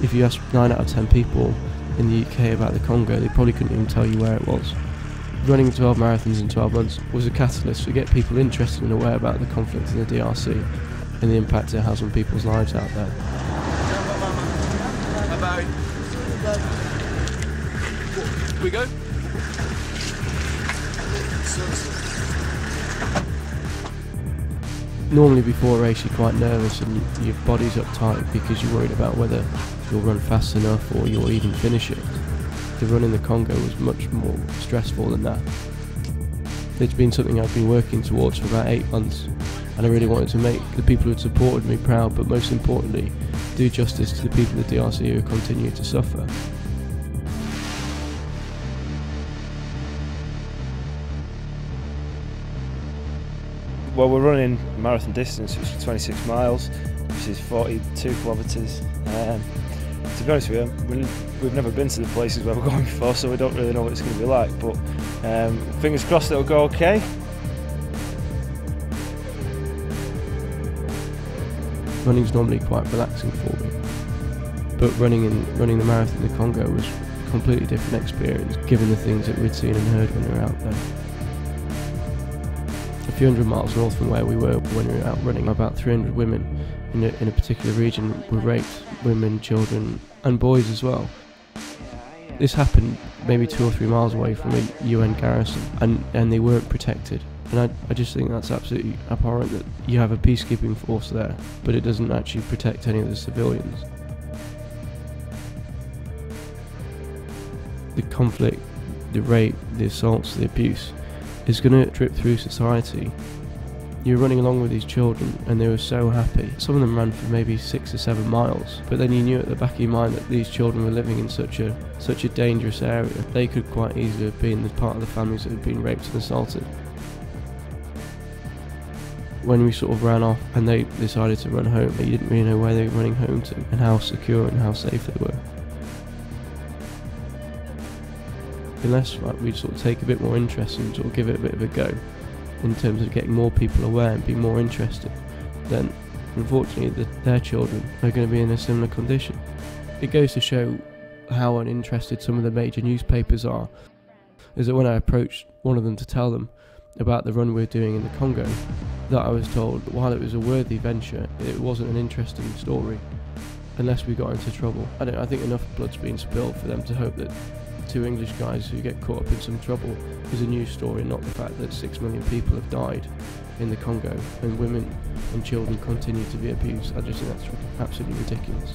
If you ask 9 out of 10 people in the UK about the Congo, they probably couldn't even tell you where it was. Running 12 marathons in 12 months was a catalyst to get people interested and aware about the conflict in the DRC and the impact it has on people's lives out there. We go? Normally before a race you're quite nervous and your body's uptight because you're worried about whether you'll run fast enough or you'll even finish it. The run in the Congo was much more stressful than that. It's been something I've been working towards for about 8 months, and I really wanted to make the people who had supported me proud, but most importantly do justice to the people of the DRC who continue to suffer. Well, we're running marathon distance, which is 26 miles, which is 42 kilometres. To be honest with you, we've never been to the places where we're going before, so we don't really know what it's going to be like, but fingers crossed it'll go okay. Running's normally quite relaxing for me, but running the marathon in the Congo was a completely different experience, given the things that we'd seen and heard when we were out there. A few hundred miles north from where we were when we were out running, about 300 women in a particular region were raped, women, children and boys as well. This happened maybe 2 or 3 miles away from a UN garrison, and they weren't protected. And I just think that's absolutely abhorrent that you have a peacekeeping force there, but it doesn't actually protect any of the civilians. The conflict, the rape, the assaults, the abuse is going to drip through society. You're running along with these children and they were so happy. Some of them ran for maybe 6 or 7 miles, but then you knew at the back of your mind that these children were living in such a dangerous area. They could quite easily have been the part of the families that had been raped and assaulted. When we sort of ran off and they decided to run home, you didn't really know where they were running home to and how secure and how safe they were. Unless we'd sort of take a bit more interest and sort of give it a bit of a go in terms of getting more people aware and be more interested, then unfortunately their children are going to be in a similar condition. It goes to show how uninterested some of the major newspapers are, is that when I approached one of them to tell them about the run we're doing in the Congo, that I was told while it was a worthy venture, it wasn't an interesting story unless we got into trouble. I think enough blood's been spilled for them to hope that 2 English guys who get caught up in some trouble is a news story, not the fact that 6 million people have died in the Congo and women and children continue to be abused. I just think that's absolutely ridiculous.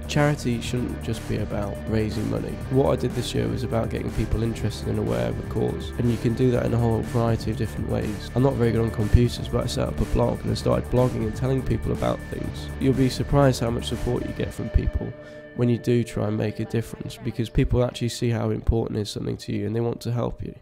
Charity shouldn't just be about raising money. What I did this year was about getting people interested and aware of a cause, and you can do that in a whole variety of different ways. I'm not very good on computers, but I set up a blog and I started blogging and telling people about things. You'll be surprised how much support you get from people when you do try and make a difference, because people actually see how important is something to you and they want to help you.